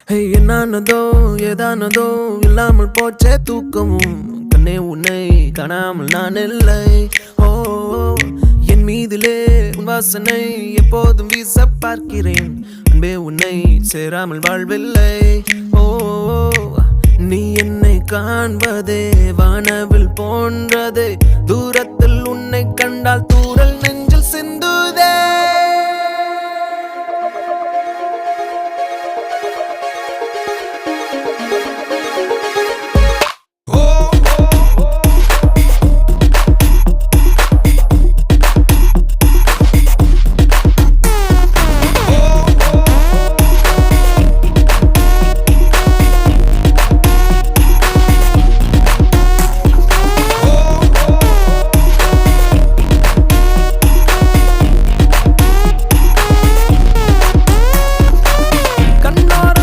என்னானதோ ஏதானதோ இல்லாமல் போச்சே தூக்கமும் கண்ணே உன்னை காணாமல் நான் இல்லை. ஓ என் மீதிலே உன் வாசனை எப்போதும் வீச பார்க்கிறேன். அன்பே உன்னை சேராமல் வாழ்வில்லை. ஓ நீ என்னை காண்பதே வானவில் போன்றதே. தூரத்தில் உன்னை கண்டால் தூரல்